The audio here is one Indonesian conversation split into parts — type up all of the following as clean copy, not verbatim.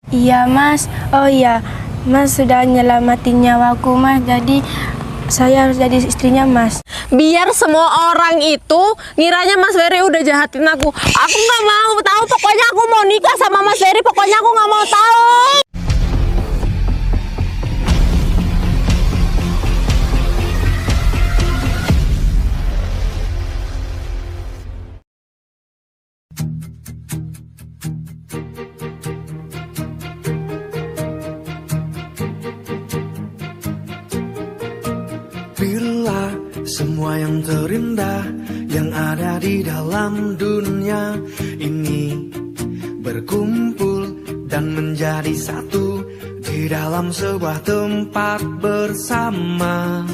Iya Mas, oh iya, Mas sudah nyelamatin nyawaku Mas, jadi saya harus jadi istrinya Mas. Biar semua orang itu ngiranya Mas Ferry udah jahatin aku. Aku nggak mau tahu, pokoknya aku mau nikah sama Mas Ferry, pokoknya aku nggak mau tahu. Bila semua yang terindah yang ada di dalam dunia ini berkumpul dan menjadi satu di dalam sebuah tempat bersama.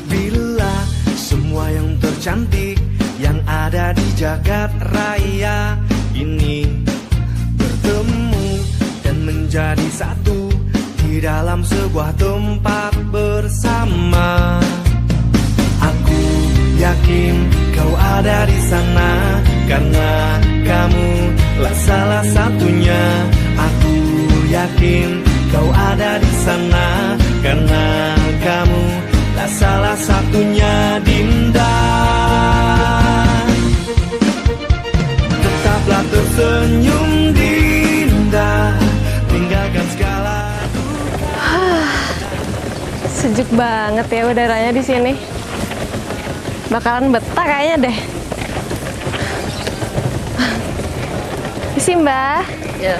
Bila semua yang tercantik yang ada di jagat raya ini bertemu dan menjadi satu di dalam sebuah tempat bersama. Aku yakin kau ada di sana karena kamu lah salah satunya. Aku yakin kau ada di sana karena kamu lah salah satunya, Dinda. Tetaplah tersenyum, Dinda, tinggalkan segala. Sejuk banget ya udaranya di sini. Bakalan betah kayaknya deh. Isi Mbak. Ya.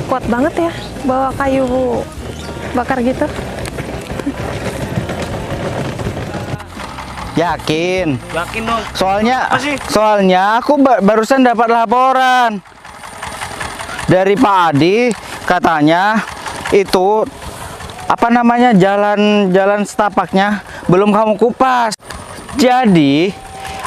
Kuat banget ya bawa kayu bakar gitu. Yakin? Yakin dong. Soalnya aku barusan dapat laporan dari Pak Adi, katanya itu apa namanya jalan setapaknya belum kamu kupas. Jadi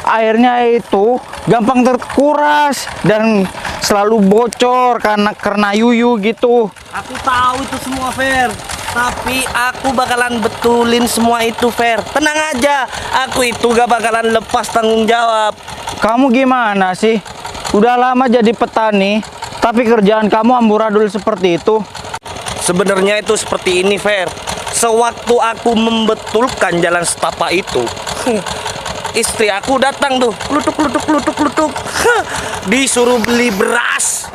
airnya itu gampang terkuras dan selalu bocor karena yuyu gitu. Aku tahu itu semua, Fer. Tapi aku bakalan betulin semua itu, Fer. Tenang aja, aku itu gak bakalan lepas tanggung jawab. Kamu gimana sih? Udah lama jadi petani, tapi kerjaan kamu amburadul seperti itu. Sebenarnya itu seperti ini, Fer. Sewaktu aku membetulkan jalan setapak itu, istri aku datang tuh, klutuk. Disuruh beli beras.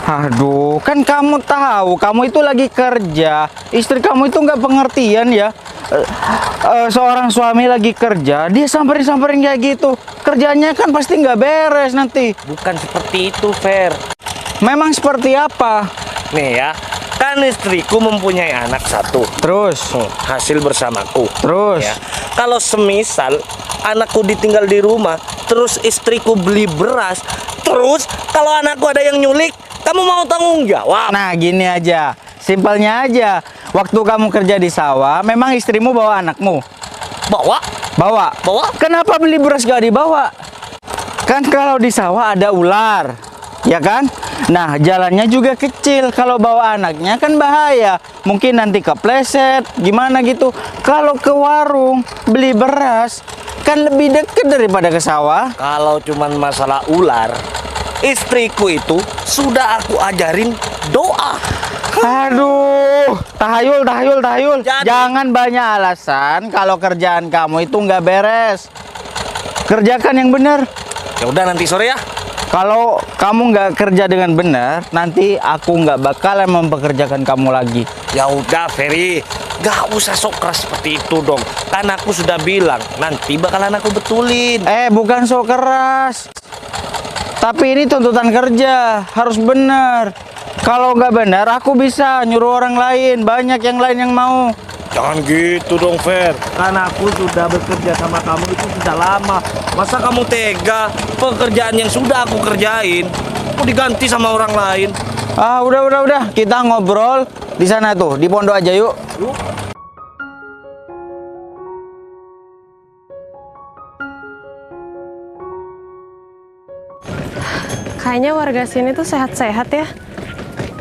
Aduh, kan kamu tahu, kamu itu lagi kerja. Istri kamu itu nggak pengertian ya. Seorang suami lagi kerja, dia samperin kayak gitu. Kerjanya kan pasti nggak beres nanti. Bukan seperti itu, Fer. Memang seperti apa? Nih ya, kan istriku mempunyai anak satu. Terus? Hasil bersamaku. Terus? Ya. Kalau semisal anakku ditinggal di rumah, terus istriku beli beras, terus kalau anakku ada yang nyulik, kamu mau tanggung jawab? Nah, gini aja. Simpelnya aja. Waktu kamu kerja di sawah, memang istrimu bawa anakmu? Bawa? Bawa? Kenapa beli beras gak dibawa? Kan kalau di sawah ada ular, ya kan? Nah, jalannya juga kecil. Kalau bawa anaknya kan bahaya. Mungkin nanti kepleset, gimana gitu. Kalau ke warung beli beras, kan lebih dekat daripada ke sawah. Kalau cuman masalah ular, istriku itu sudah aku ajarin doa. Aduh, tahayul. Jadi- Jangan banyak alasan kalau kerjaan kamu itu nggak beres. Kerjakan yang benar. Ya udah, nanti sore ya. Kalau kamu nggak kerja dengan benar, nanti aku nggak bakalan mempekerjakan kamu lagi. Ya udah, Ferry, gak usah sok keras seperti itu dong. Kan aku sudah bilang, nanti bakalan aku betulin. Bukan sok keras. Tapi ini tuntutan kerja, harus benar. Kalau nggak benar, aku bisa nyuruh orang lain. Banyak yang lain yang mau. Jangan gitu dong, Fer. Karena aku sudah bekerja sama kamu itu sudah lama. Masa kamu tega pekerjaan yang sudah aku kerjain aku diganti sama orang lain? Udah. Kita ngobrol di sana tuh, di pondok aja yuk. Yuk. Kayaknya warga sini tuh sehat-sehat ya.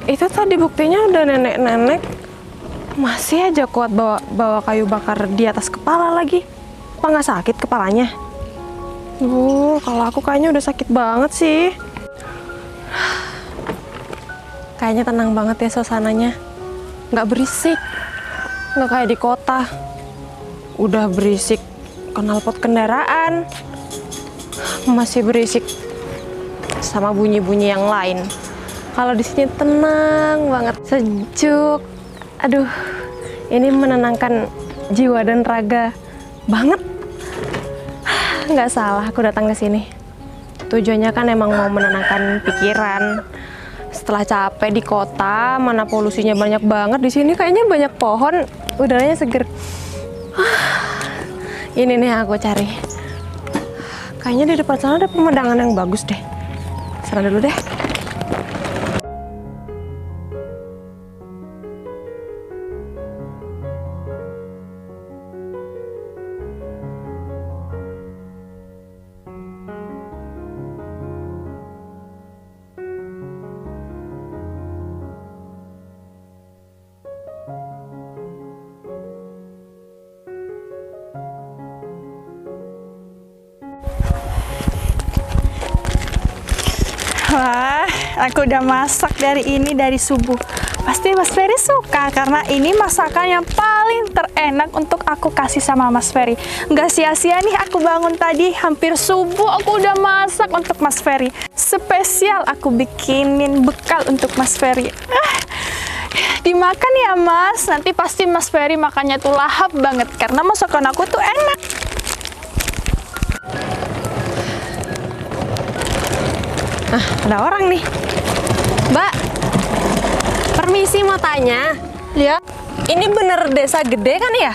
Itu tadi buktinya udah nenek-nenek masih aja kuat bawa kayu bakar di atas kepala lagi. Apa nggak sakit kepalanya? Kalau aku kayaknya udah sakit banget sih. Kayaknya tenang banget ya suasananya. Nggak berisik. Nggak kayak di kota. Udah berisik knalpot kendaraan. Masih berisik sama bunyi-bunyi yang lain. Kalau di sini tenang banget, sejuk. Aduh, ini menenangkan jiwa dan raga banget. Nggak salah aku datang ke sini. Tujuannya kan emang mau menenangkan pikiran. Setelah capek di kota, mana polusinya banyak banget, di sini kayaknya banyak pohon, udaranya seger. Ini nih yang aku cari. Kayaknya di depan sana ada pemandangan yang bagus deh. Sana dulu deh. Wah, aku udah masak dari subuh. Pasti Mas Ferry suka karena ini masakan yang paling terenak untuk aku kasih sama Mas Ferry. Nggak sia-sia nih aku bangun tadi hampir subuh aku udah masak untuk Mas Ferry. Spesial aku bikinin bekal untuk Mas Ferry. Dimakan ya Mas, nanti pasti Mas Ferry makannya tuh lahap banget karena masakan aku tuh enak. Ada orang nih. Mbak, permisi mau tanya. Ya, Ini bener desa gede kan ya?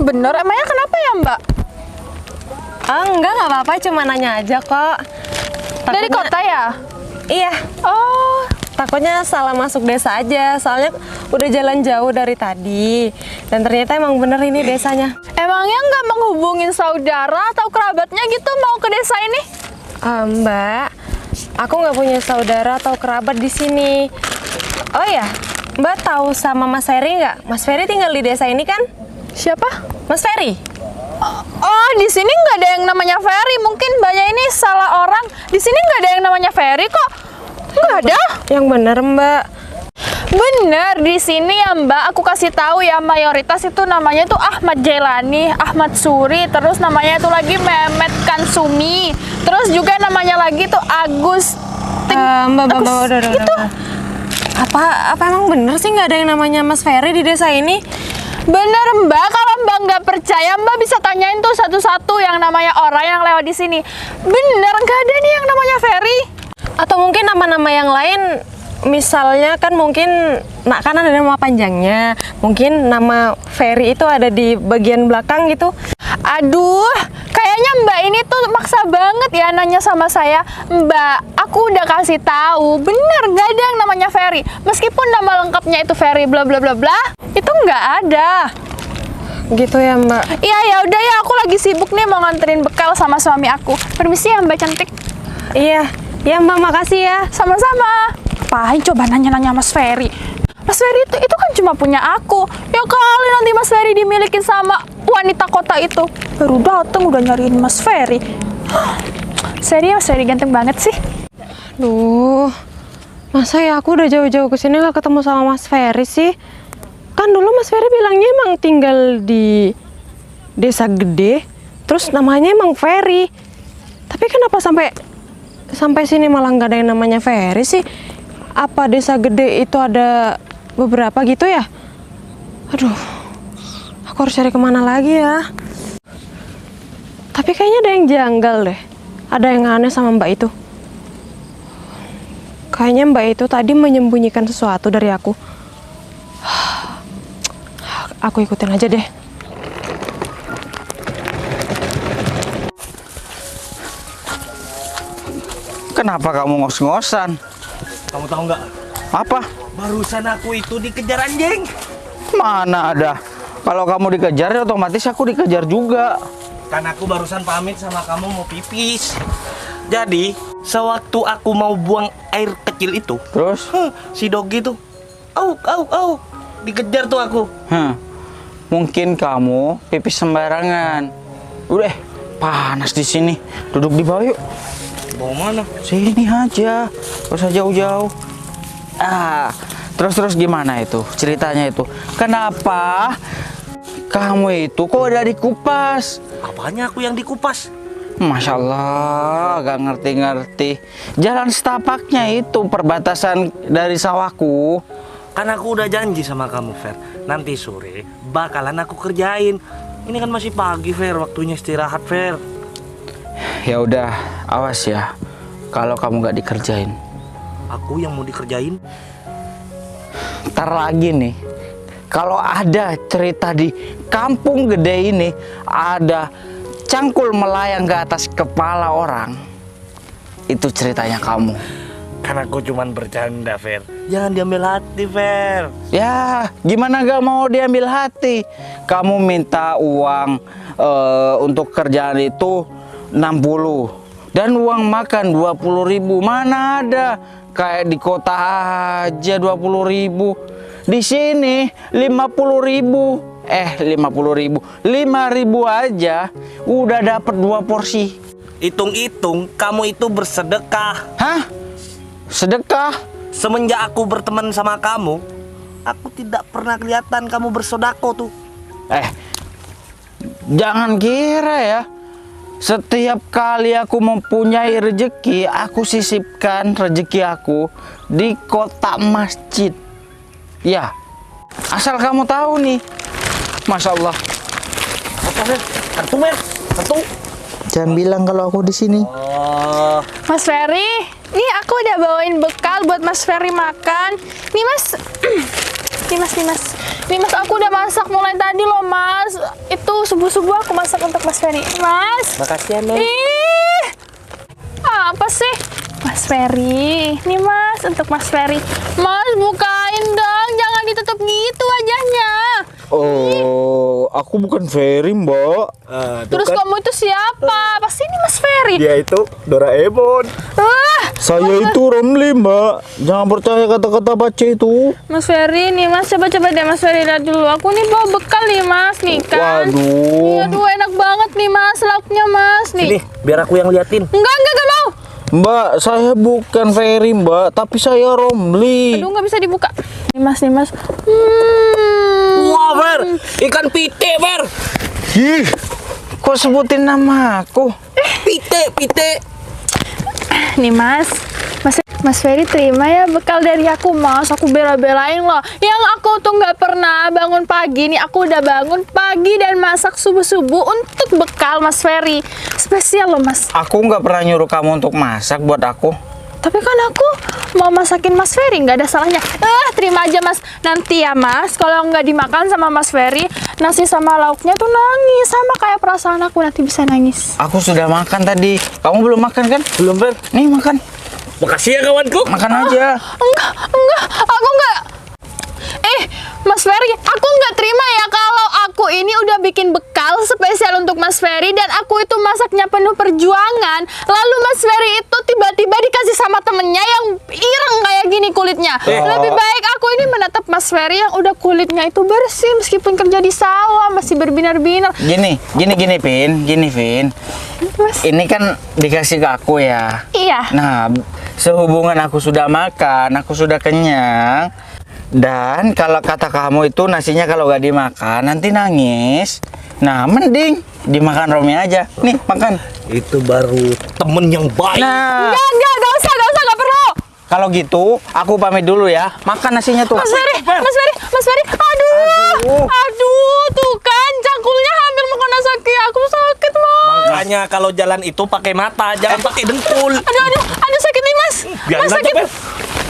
bener. Emangnya kenapa ya Mbak? Enggak apa-apa, cuma nanya aja kok. Dari Takutnya- kota ya? Iya, Oh, takutnya salah masuk desa aja. Soalnya udah jalan jauh dari tadi. Dan ternyata emang bener ini desanya. emangnya nggak menghubungin saudara atau kerabatnya gitu mau ke desa ini? Mbak, aku nggak punya saudara atau kerabat di sini. Oh ya, Mbak tahu sama Mas Ferry nggak? Mas Ferry tinggal di desa ini kan? Siapa? Mas Ferry? Oh, di sini nggak ada yang namanya Ferry. Mungkin Mbaknya ini salah orang. Di sini nggak ada yang namanya Ferry kok. Nggak ada. Yang bener Mbak. Bener, di sini ya Mbak, aku kasih tahu ya, mayoritas itu namanya tuh Ahmad Jailani, Ahmad Suri, terus namanya itu lagi Mehmet Kansumi, terus juga namanya lagi tuh Agus. Mbak, udah. Itu. Apa emang bener sih nggak ada yang namanya Mas Ferry di desa ini? Bener Mbak, kalau Mbak nggak percaya Mbak bisa tanyain tuh satu-satu yang namanya orang yang lewat di sini. Bener, nggak ada nih yang namanya Ferry. Atau mungkin nama-nama yang lain, misalnya kan mungkin kan ada nama panjangnya, mungkin nama Ferry itu ada di bagian belakang gitu. Aduh, kayaknya Mbak ini tuh maksa banget ya nanya sama saya. Mbak, aku udah kasih tahu, bener nggak ada yang namanya Ferry. Meskipun nama lengkapnya itu Ferry bla bla bla bla, itu nggak ada. Gitu ya Mbak. Iya ya udah ya, aku lagi sibuk nih mau nganterin bekal sama suami aku. Permisi ya Mbak cantik. Iya Mbak, makasih ya. Sama-sama. Apain coba nanya-nanya Mas Ferry? Mas Ferry itu kan cuma punya aku. Ya kali nanti Mas Ferry dimilikin sama wanita kota itu. Baru dateng udah nyariin Mas Ferry. Serius, Mas Ferry ganteng banget sih. Duh, masa ya aku udah jauh-jauh kesini nggak ketemu sama Mas Ferry sih? Kan dulu Mas Ferry bilangnya emang tinggal di desa gede, terus namanya emang Ferry. Tapi kenapa sampai sini malah nggak ada yang namanya Ferry sih? Apa desa gede itu ada beberapa gitu ya? Aduh, aku harus cari kemana lagi ya? Tapi kayaknya ada yang janggal deh. Ada yang aneh sama Mbak itu. Kayaknya Mbak itu tadi menyembunyikan sesuatu dari aku. Aku ikutin aja deh. Kenapa kamu ngos-ngosan? Kamu tahu nggak? Apa? Barusan aku itu dikejar anjing. Mana ada? Kalau kamu dikejar, otomatis aku dikejar juga. Kan aku barusan pamit sama kamu mau pipis. Jadi, sewaktu aku mau buang air kecil itu, Terus? si Dogi tuh, au, dikejar tuh aku. Mungkin kamu pipis sembarangan. Udah, panas di sini. Duduk di bawah yuk. Mau mana? Sini aja, gak usah jauh-jauh. Terus gimana itu ceritanya itu? Kenapa kamu itu kok udah dikupas? Apanya aku yang dikupas? Masya Allah, gak ngerti-ngerti. Jalan setapaknya itu perbatasan dari sawahku. Kan aku udah janji sama kamu, Fer. Nanti sore bakalan aku kerjain. Ini kan masih pagi, Fer. Waktunya istirahat, Fer. Ya udah, awas ya. Kalau kamu gak dikerjain. Aku yang mau dikerjain. Ntar lagi nih, kalau ada cerita di kampung gede ini, ada cangkul melayang ke atas kepala orang, itu ceritanya kamu. Kan aku cuman bercanda, Fer. Jangan diambil hati, Fer. Ya, gimana gak mau diambil hati? Kamu minta uang untuk kerjaan itu 60 dan uang makan 20.000. Mana ada? Kayak di kota aja 20.000. Di sini 50.000. 50.000. 5.000 aja udah dapat 2 porsi. Hitung-hitung kamu itu bersedekah. Hah? Sedekah? Semenjak aku berteman sama kamu, aku tidak pernah kelihatan kamu bersodako tuh. Jangan kira ya, setiap kali aku mempunyai rezeki, aku sisipkan rezeki aku di kotak masjid. Ya, asal kamu tahu nih. Masya Allah. Apa, Fer? Kartu, Mer. Kartu. Jangan bilang kalau aku di sini. Oh, Mas Ferry, nih aku udah bawain bekal buat Mas Ferry makan. Nih Mas, nih Mas, aku udah masak mulai tadi loh Mas. Itu subuh-subuh aku masak untuk Mas Ferry. Mas. makasih ya, Mer. Ih, apa sih? Mas Ferry, nih Mas untuk Mas Ferry. Mas bukain dong, jangan ditutup gitu wajahnya. Oh, aku bukan Ferry, Mbak. Terus kamu itu siapa? Pasti ini Mas Ferry. Dia itu Doraemon. Saya itu Romli, Mbak. Jangan percaya kata-kata baca itu. Mas Ferry nih Mas, coba deh Mas Ferry lihat dulu. Aku nih bawa bekal nih Mas, nih kan. Waduh. Aduh enak banget nih Mas, lauknya Mas nih. Sini, biar aku yang liatin. Enggak mau. Mbak, saya bukan Ferry, Mbak, tapi saya Romli. Aduh nggak bisa dibuka. Nih Mas. Wah, Fer. Ikan pite, Fer. Ih, kok sebutin nama aku? Pite. Nih Mas Ferry terima ya bekal dari aku Mas. Aku bela-belain loh. Yang aku tuh nggak pernah bangun pagi nih. Aku udah bangun pagi dan masak subuh-subuh untuk bekal Mas Ferry. Spesial loh Mas. Aku nggak pernah nyuruh kamu untuk masak buat aku. Tapi kan aku mau masakin Mas Ferry, nggak ada salahnya. Terima aja Mas. Nanti ya Mas, kalau nggak dimakan sama Mas Ferry, nasi sama lauknya tuh nangis. Sama kayak perasaan aku, nanti bisa nangis. Aku sudah makan tadi. Kamu belum makan kan? Belum, Fer. Nih makan. Makasih ya, kawanku. Makan aja. Enggak, aku nggak. Mas Ferry, aku nggak terima ya kalau aku ini udah bikin bekal spesial untuk Mas Ferry dan aku itu masaknya penuh perjuangan. Lalu Mas Ferry itu tiba-tiba dikasih sama temennya yang ireng kayak gini kulitnya. Lebih baik aku ini menatap Mas Ferry yang udah kulitnya itu bersih meskipun kerja di sawah masih berbinar-binar. Gini, Vin. Mas. Ini kan dikasih ke aku ya. Iya. Nah, sehubungan aku sudah makan, aku sudah kenyang. Dan kalau kata kamu itu nasinya kalau gak dimakan nanti nangis. Nah, mending dimakan Romi aja. Nih, makan. Itu baru temen yang baik. Nah, Gak usah, gak perlu. kalau gitu aku pamit dulu ya. Makan nasinya tuh. Mas Ferry, aduh, tuh kan cangkulnya hampir mau kena sakit, aku sakit Mas. Makanya kalau jalan itu pakai mata, jangan pakai dengkul. Aduh sakit nih Mas. Biarin Mas aja, sakit. Fer.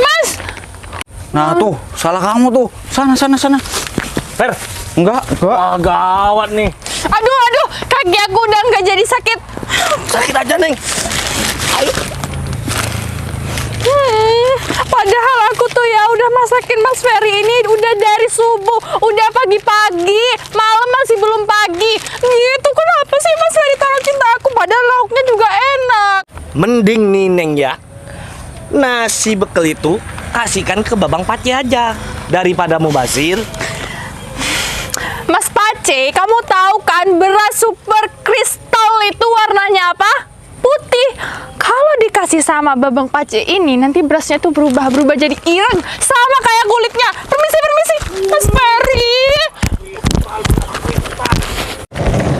Mas. Nah, tuh, salah kamu tuh. Sana. Fer, Enggak. gawat nih. Aduh, kaki aku udah nggak jadi sakit. Sakit aja, Neng. Ayo. Padahal aku tuh ya udah masakin Mas Ferry ini udah dari subuh, udah pagi-pagi, malam masih belum pagi. Gitu kenapa sih Mas Ferry taruh cinta aku padahal lauknya juga enak. Mending nih, Neng ya. Nasi bekal itu kasihkan ke Babang Pace aja daripada mubazir. Mas Pace, kamu tahu kan beras super kristal itu warnanya apa? putih. Kalau dikasih sama Babang Pace ini, nanti berasnya tuh berubah jadi ireng, sama kayak kulitnya. Permisi, Mas Ferry.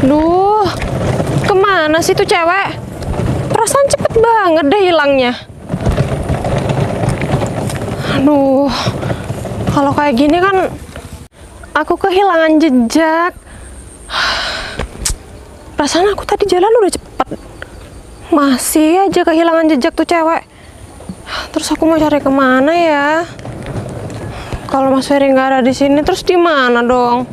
Duh, kemana sih tuh cewek? Perasaan cepet banget deh hilangnya. Aduh, kalau kayak gini kan aku kehilangan jejak. Perasaan aku tadi jalan udah cepet. Masih aja kehilangan jejak tuh cewek. Terus aku mau cari kemana ya? Kalau Mas Ferry nggak ada di sini, terus di mana dong?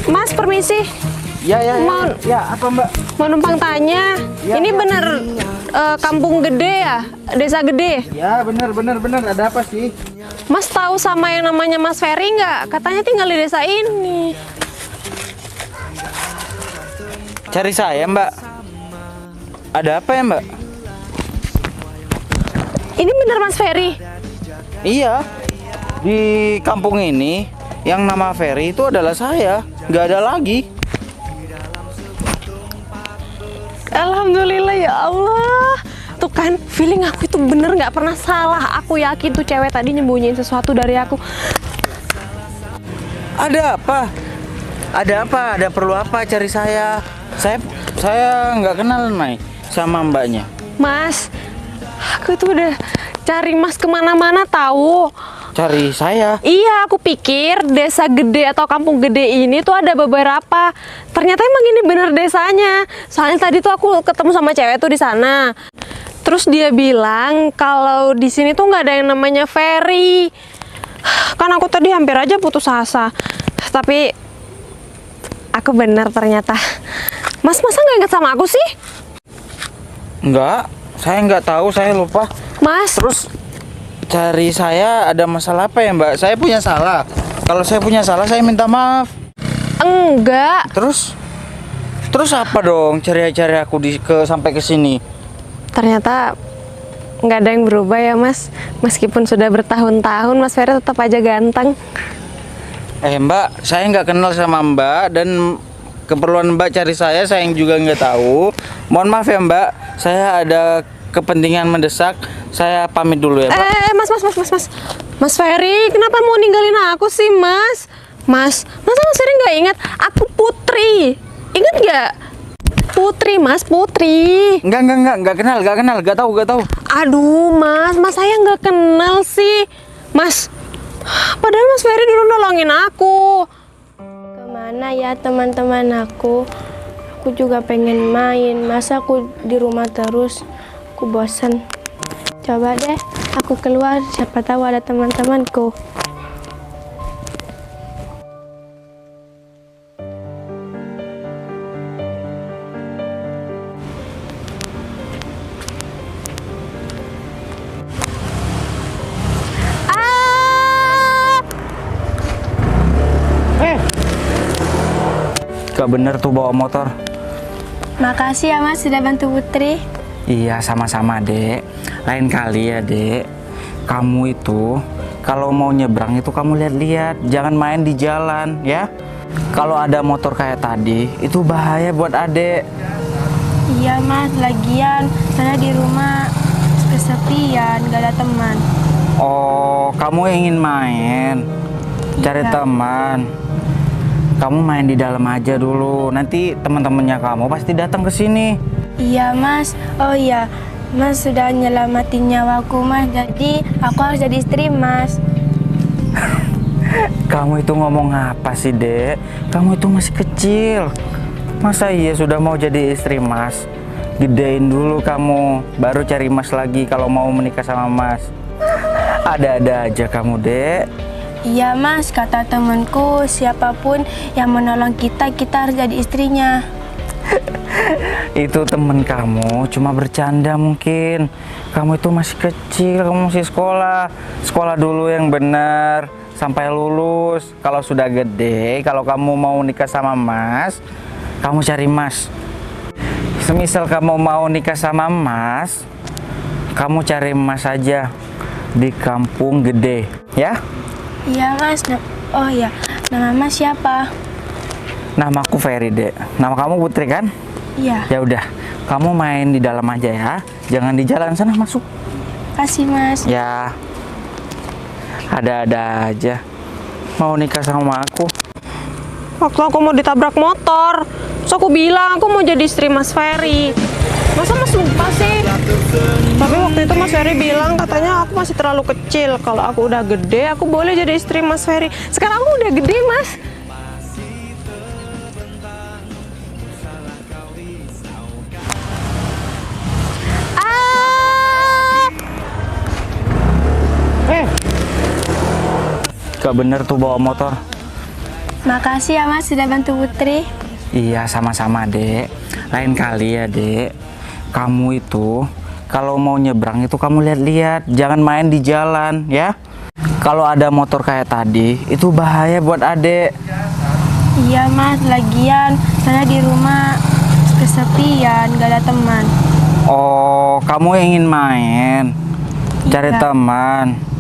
Mas, permisi. Ya, Mau- apa Mbak? Mau numpang tanya, Ya, ini ya. bener kampung gede ya? Desa gede? Ya, benar. Ada apa sih? Mas tahu sama yang namanya Mas Ferry nggak? Katanya tinggal di desa ini. Cari saya, Mbak. Ada apa ya, Mbak? Ini bener Mas Ferry? Iya. Di kampung ini yang nama Ferry itu adalah saya. Nggak ada lagi. Alhamdulillah ya Allah. Tuh kan, feeling aku itu bener nggak pernah salah. Aku yakin tuh cewek tadi nyembunyiin sesuatu dari aku. Ada apa? Ada perlu apa cari saya? Saya nggak kenal nih sama mbaknya. Mas, aku tuh udah cari Mas kemana-mana tahu. Cari saya. Iya, aku pikir desa gede atau kampung gede ini tuh ada beberapa. Ternyata emang ini bener desanya. Soalnya tadi tuh aku ketemu sama cewek tuh di sana. Terus dia bilang kalau di sini tuh nggak ada yang namanya Ferry. Kan aku tadi hampir aja putus asa. Tapi aku benar ternyata. Mas, masa nggak ingat sama aku sih? Enggak, saya nggak tahu, saya lupa. Mas, Terus cari saya ada masalah apa ya, Mbak? Saya punya salah. Kalau saya punya salah, saya minta maaf. enggak. Terus apa dong? Cari aku sampai ke sini. Ternyata nggak ada yang berubah ya Mas. Meskipun sudah bertahun-tahun Mas Ferry tetap aja ganteng. Mbak, saya nggak kenal sama Mbak dan keperluan Mbak cari saya yang juga nggak tahu. Mohon maaf ya Mbak, saya ada kepentingan mendesak. Saya pamit dulu ya Mbak. Mas Ferry, kenapa mau ninggalin aku sih Mas? Masa Mas Ferry nggak ingat? Aku Putri. Ingat nggak? Putri Mas, Putri. Nggak kenal, nggak tahu. Aduh Mas saya nggak kenal sih. Mas, padahal Mas Ferry dulu nolongin aku. Kemana ya teman-teman aku? Aku juga pengen main. Masa aku di rumah terus? Aku bosan. Coba deh aku keluar, siapa tahu ada teman-temanku. Gak bener tuh bawa motor. Makasih ya Mas sudah bantu Putri. Iya, sama-sama Dek. Lain kali ya Dek, kamu itu kalau mau nyebrang itu kamu lihat-lihat, jangan main di jalan ya. Kalau ada motor kayak tadi itu bahaya buat adek. Iya Mas, lagian saya di rumah kesepian, gak ada teman. Oh, kamu ingin main, cari Iya. teman. Kamu main di dalam aja dulu, nanti teman-temannya kamu pasti datang ke sini. Iya Mas, oh iya, Mas sudah nyelamatin nyawaku Mas, jadi aku harus jadi istri Mas. Kamu itu ngomong apa sih Dek? Kamu itu masih kecil. Masa iya sudah mau jadi istri Mas? Gedein dulu kamu, baru cari Mas lagi kalau mau menikah sama Mas. Ada-ada aja kamu Dek. Iya Mas, kata temanku, siapapun yang menolong kita harus jadi istrinya. Itu temen kamu cuma bercanda mungkin. Kamu itu masih kecil, kamu masih sekolah. Sekolah dulu yang benar sampai lulus. Kalau sudah gede, kalau kamu mau nikah sama Mas, kamu cari Mas. Semisal kamu mau nikah sama Mas, kamu cari Mas aja di kampung gede, ya? Iya Mas, oh iya, Nama Mas siapa? Namaku Ferry, Dek. Nama kamu Putri kan? Iya. Ya udah, kamu main di dalam aja ya. Jangan di jalan sana masuk. Kasih Mas. Ya. Ada-ada aja. Mau nikah sama aku. Waktu aku mau ditabrak motor, terus aku bilang aku mau jadi istri Mas Ferry. Masa Mas lupa sih? Tapi waktu itu Mas Ferry bilang katanya aku masih terlalu kecil. Kalau aku udah gede, aku boleh jadi istri Mas Ferry. Sekarang aku udah gede, Mas. Gak bener tuh bawa motor. Makasih ya Mas sudah bantu Putri. Iya, sama-sama, Dek. Lain kali ya, Dek. Kamu itu kalau mau nyebrang itu kamu lihat-lihat, jangan main di jalan ya. Kalau ada motor kayak tadi, itu bahaya buat Adek. Iya Mas, lagian saya di rumah kesepian, gak ada teman. Oh, kamu ingin main? Cari Iya. teman.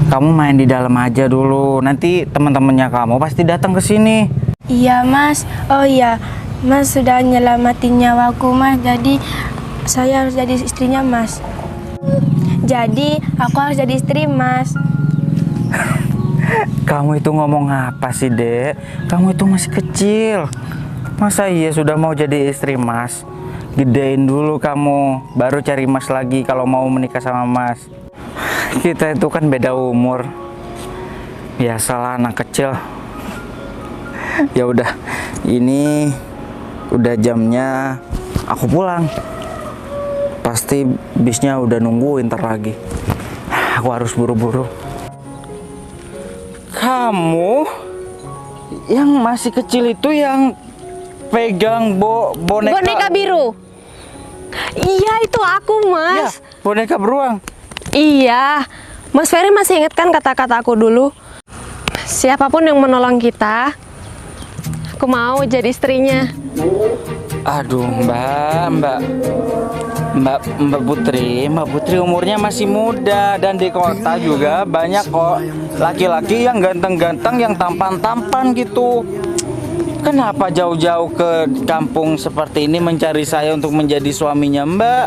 Kamu main di dalam aja dulu. Nanti teman-temannya kamu pasti datang ke sini. Iya Mas, oh iya, Mas sudah nyelamatin nyawaku Mas, jadi saya harus jadi istrinya Mas. Jadi aku harus jadi istri Mas. Kamu itu ngomong apa sih, Dek? Kamu itu masih kecil. Masa iya sudah mau jadi istri Mas? Gedein dulu kamu, baru cari Mas lagi kalau mau menikah sama Mas. Kita itu kan beda umur. Biasalah anak kecil. Ya udah, ini udah jamnya aku pulang. Pasti bisnya udah nungguin ntar lagi. Aku harus buru-buru. Kamu yang masih kecil itu yang pegang boneka. Boneka biru. Iya, itu aku, Ya, Mas. boneka beruang. Iya. Mas Ferry masih ingat kan kata-kata aku dulu? Siapapun yang menolong kita, aku mau jadi istrinya. Aduh, Mbak Putri umurnya masih muda dan di kota juga banyak kok laki-laki yang ganteng-ganteng, yang tampan-tampan gitu. Kenapa jauh-jauh ke kampung seperti ini mencari saya untuk menjadi suaminya, Mbak?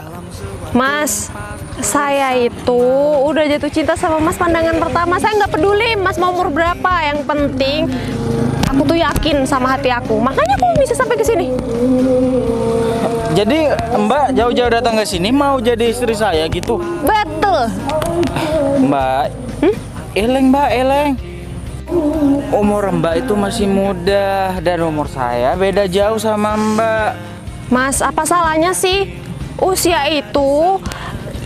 Mas, saya itu udah jatuh cinta sama Mas pandangan pertama. Saya nggak peduli Mas mau umur berapa, yang penting aku tuh yakin sama hati aku. Makanya aku bisa sampai ke sini. Jadi Mbak jauh-jauh datang ke sini mau jadi istri saya gitu? Betul. Mbak, eleng Mbak, eleng. Umur Mbak itu masih muda dan umur saya beda jauh sama Mbak. Mas, apa salahnya sih? Usia itu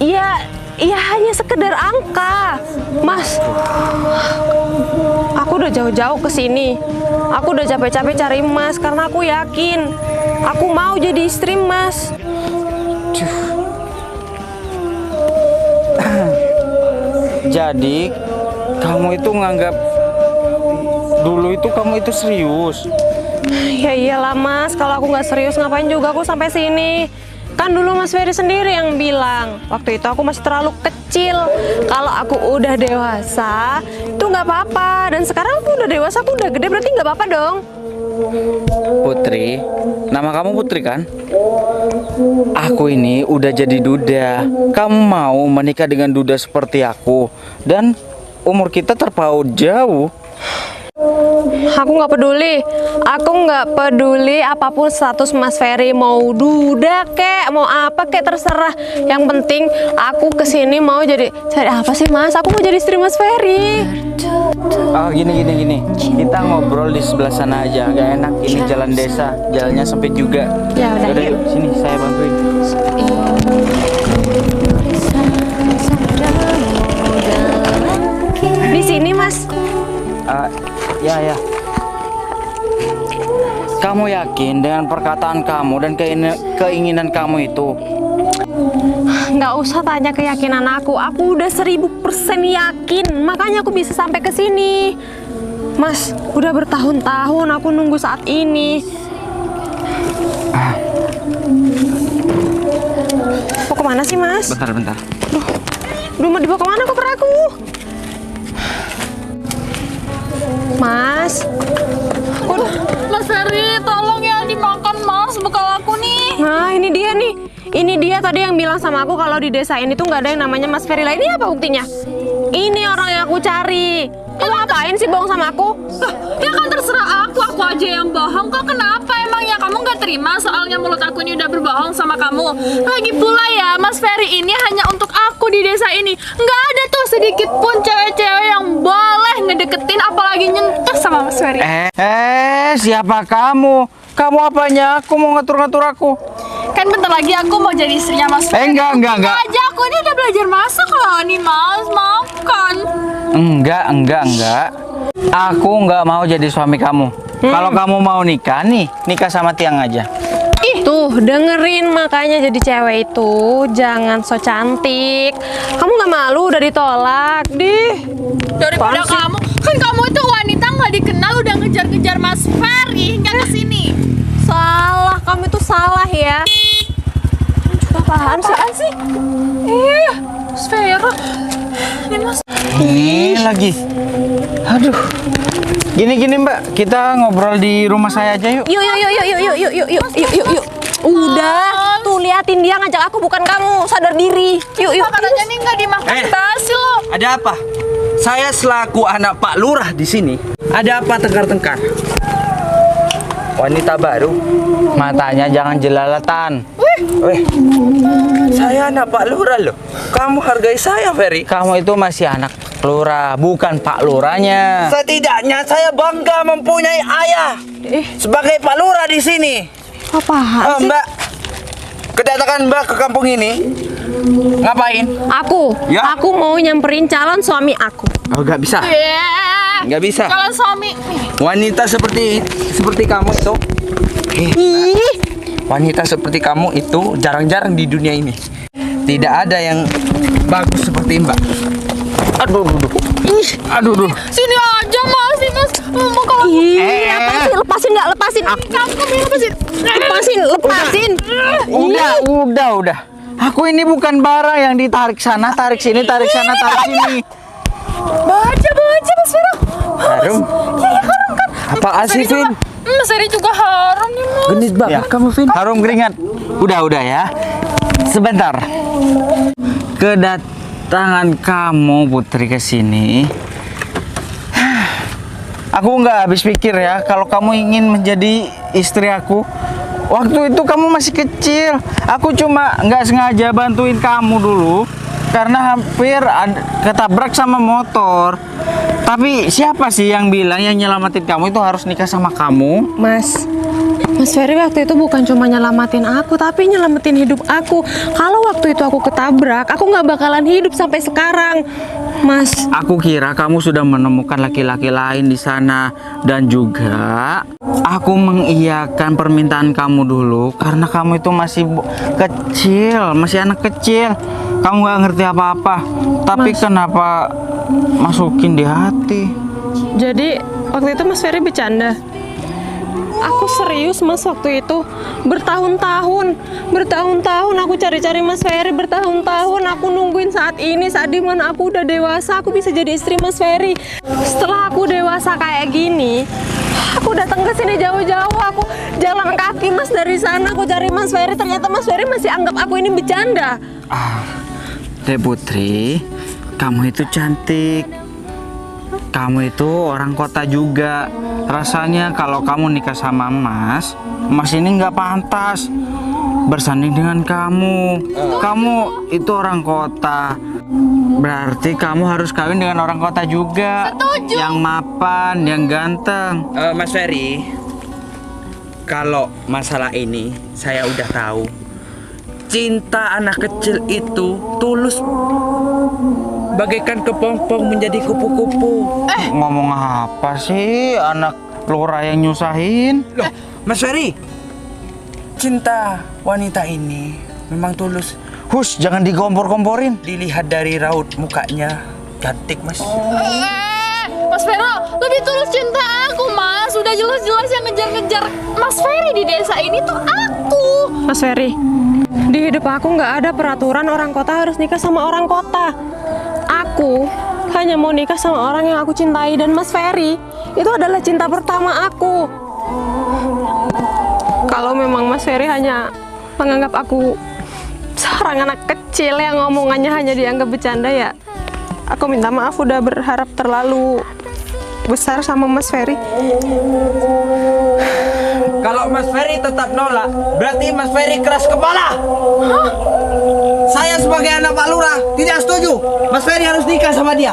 ya hanya sekedar angka. Mas, aku udah jauh-jauh ke sini. Aku udah capek-capek cari Mas karena aku yakin aku mau jadi istri Mas. Jadi kamu itu nganggap dulu itu kamu itu serius? Ya iyalah Mas, kalau aku nggak serius ngapain juga aku sampai sini. Kan dulu Mas Ferry sendiri yang bilang, waktu itu aku masih terlalu kecil. Kalau aku udah dewasa, itu nggak apa-apa. Dan sekarang aku udah dewasa, aku udah gede, berarti nggak apa-apa dong. Putri, nama kamu Putri kan? Aku ini udah jadi duda. Kamu mau menikah dengan duda seperti aku? Dan umur kita terpaut jauh. Aku nggak peduli. Aku nggak peduli apapun status Mas Ferry, mau duda kek, mau apa kek, terserah. Yang penting aku kesini mau jadi apa sih Mas? Aku mau jadi istri Mas Ferry. Oh gini. Kita ngobrol di sebelah sana aja. Gak enak. Ini jalan desa. Jalannya sempit juga. Ya udah, Yaudah, yuk. Sini saya bantuin. Di sini Mas. Ya. Kamu yakin dengan perkataan kamu dan keinginan kamu itu? Nggak usah tanya keyakinan aku udah 1000% yakin, makanya aku bisa sampai ke sini. Mas, udah bertahun-tahun aku nunggu saat ini. Mau kemana sih Mas? Bentar. Duh, mau dibawa kemana koper aku? Mas. Mas Ferry, tolong ya dimakan Mas, bekal aku nih. Nah, ini dia nih. Ini dia tadi yang bilang sama aku kalau di desa ini tuh nggak ada yang namanya Mas Ferry. Lah, ini apa buktinya? Ini orang yang aku cari. Kamu ngapain sih bohong sama aku? Ya kan terserah aku aja yang bohong. Kok kenapa emangnya kamu nggak terima? Soalnya mulut aku ini udah berbohong sama kamu. Lagi pula ya, Mas Ferry ini hanya untuk aku di desa ini. Nggak ada tuh sedikit pun cewek-cewek yang boleh ngedeketin apalagi nyentuh sama Mas Ferry. Siapa kamu? Kamu apanya? Aku mau ngatur-ngatur aku. Kan bentar lagi aku mau jadi istrinya Mas Ferry. Enggak. Aja aku ini udah belajar masak loh nih Mas, makan. Enggak. Aku nggak mau jadi suami kamu. Kalau kamu mau nikah nih, nikah sama Tiang aja. Ih, tuh dengerin, makanya jadi cewek itu jangan so cantik. Kamu nggak malu udah ditolak, Daripada Apaan sih? kamu, kan kamu itu wanita nggak dikenal udah ngejar-ngejar Mas Ferry hingga ke sini. Salah, kamu itu salah ya. Apaan sih? Mas Ferry, ini Mas. Ini lagi. Aduh. Gini Mbak, kita ngobrol di rumah saya aja yuk. Yuk. Udah, tuh liatin dia ngajak aku bukan kamu, sadar diri. Yuk. Makanannya nih nggak dimakan basi loh. Ada apa? Saya selaku anak Pak Lurah di sini. Ada apa tengkar-tengkar? Wanita baru. Matanya jangan jelalatan. Saya anak Pak Lurah loh. Kamu hargai saya, Ferry. Kamu itu masih anak lurah, bukan Pak Lurahnya. Setidaknya saya bangga mempunyai ayah sebagai Pak Lurah di sini. Apaan sih? Mbak, kedatangan Mbak ke kampung ini ngapain? Aku mau nyamperin calon suami aku. Oh, nggak bisa. Nggak bisa. Kalau suami, Wanita seperti kamu itu. Wanita seperti kamu itu jarang-jarang di dunia ini. Tidak ada yang bagus seperti Mbak. Aduh. sini aja Mas, ini Mas. Mau kalau Lepasin nggak? Lepasin. Lepasin. Udah. Aku ini bukan barang yang ditarik sana, tarik sini, tarik sana, tarik sini. baca Mas Ferry. Harum. Apaan sih, Vin? Mas Ferry juga harum nih Mas. Genit banget kamu, Vin. Harum keringat. Udah ya. Sebentar. Kedatangan kamu Putri ke sini. Aku nggak habis pikir ya kalau kamu ingin menjadi istri aku. Waktu itu kamu masih kecil. Aku cuma nggak sengaja bantuin kamu dulu karena hampir ketabrak sama motor. Tapi siapa sih yang bilang yang nyelamatin kamu itu harus nikah sama kamu? Mas Ferry waktu itu bukan cuma nyelamatin aku, tapi nyelamatin hidup aku. Kalau waktu itu aku ketabrak, aku nggak bakalan hidup sampai sekarang, Mas. Aku kira kamu sudah menemukan laki-laki lain di sana. Dan juga aku mengiyakan permintaan kamu dulu karena kamu itu masih kecil, masih anak kecil. Kamu nggak ngerti apa-apa. Tapi kenapa masukin di hati? Jadi waktu itu Mas Ferry bercanda. Aku serius Mas waktu itu. Bertahun-tahun aku cari-cari Mas Ferry. Bertahun-tahun aku nungguin saat ini, saat dimana aku udah dewasa, aku bisa jadi istri Mas Ferry. Setelah aku dewasa kayak gini, aku datang ke sini jauh-jauh. Aku jalan kaki Mas dari sana, aku cari Mas Ferry. Ternyata Mas Ferry masih anggap aku ini bercanda. Dek Putri, kamu itu cantik. Kamu itu orang kota juga. Rasanya kalau kamu nikah sama Mas ini nggak pantas bersanding dengan kamu. Kamu itu orang kota. Berarti kamu harus kawin dengan orang kota juga. Setuju. Yang mapan, yang ganteng. Mas Ferry, kalau masalah ini saya udah tahu. Cinta anak kecil itu tulus bagaikan kepompong menjadi kupu-kupu. Ngomong apa sih anak lurah yang nyusahin? Loh, Mas Ferry, cinta wanita ini memang tulus. Hush, jangan digompor-gomporin. Dilihat dari raut mukanya, cantik Mas. Mas Ferry lebih tulus cinta aku Mas. Udah jelas-jelas yang ngejar-ngejar Mas Ferry di desa ini tuh aku. Mas Ferry, di hidup aku nggak ada peraturan orang kota harus nikah sama orang kota. Aku hanya mau nikah sama orang yang aku cintai. Dan Mas Ferry, itu adalah cinta pertama aku. Kalau memang Mas Ferry hanya menganggap aku seorang anak kecil yang ngomongannya hanya dianggap bercanda, ya aku minta maaf udah berharap terlalu besar sama Mas Ferry. Kalau Mas Ferry tetap nolak, berarti Mas Ferry keras kepala. Saya sebagai anak Pak Lurah tidak setuju. Mas Ferry harus nikah sama dia.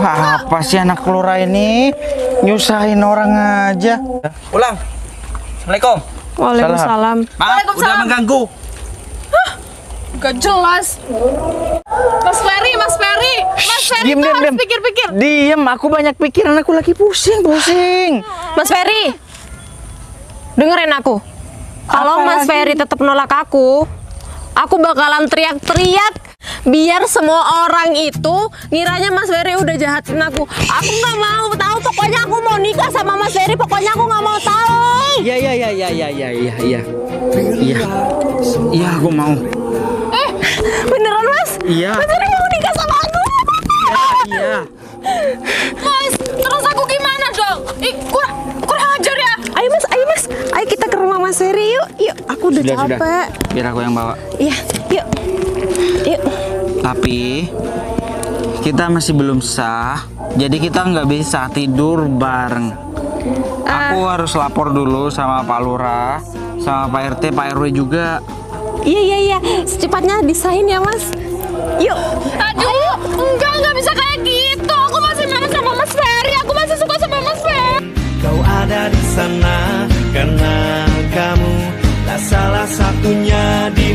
Apa sih anak Lurah ini? Nyusahin orang aja. Pulang. Assalamualaikum. Waalaikumsalam. Maaf, udah mengganggu. Gak jelas. Mas Ferry Diam, tuh diam, harus diam. pikir-pikir. Diam, aku banyak pikiran, aku lagi pusing. Mas Ferry, dengerin aku. Kalau Mas Ferry tetap nolak aku bakalan teriak-teriak biar semua orang itu ngiranya Mas Ferry udah jahatin aku. Aku nggak mau tahu, pokoknya aku mau nikah sama Mas Ferry. Pokoknya aku nggak mau tahu. Iya, aku mau. Beneran Mas? Iya. Mas Ferry mau nikah sama aku. Iya. Mas, terus aku gimana dong? Kurang ajar ya. Ayo Mas, ayo kita ke rumah Mas Ferry yuk. Aku udah capek. Biar aku yang bawa. Iya, yuk. Tapi kita masih belum sah, jadi kita nggak bisa tidur bareng. Aku harus lapor dulu sama Pak Lurah, sama Pak RT, Pak RW juga. Iya. Secepatnya desain ya Mas. Yuk. Aduh, enggak bisa kayak gitu. Aku masih mau sama Mas Ferry. Aku masih suka sama Mas Ferry. Kau ada di sana karena kamu lah salah satunya di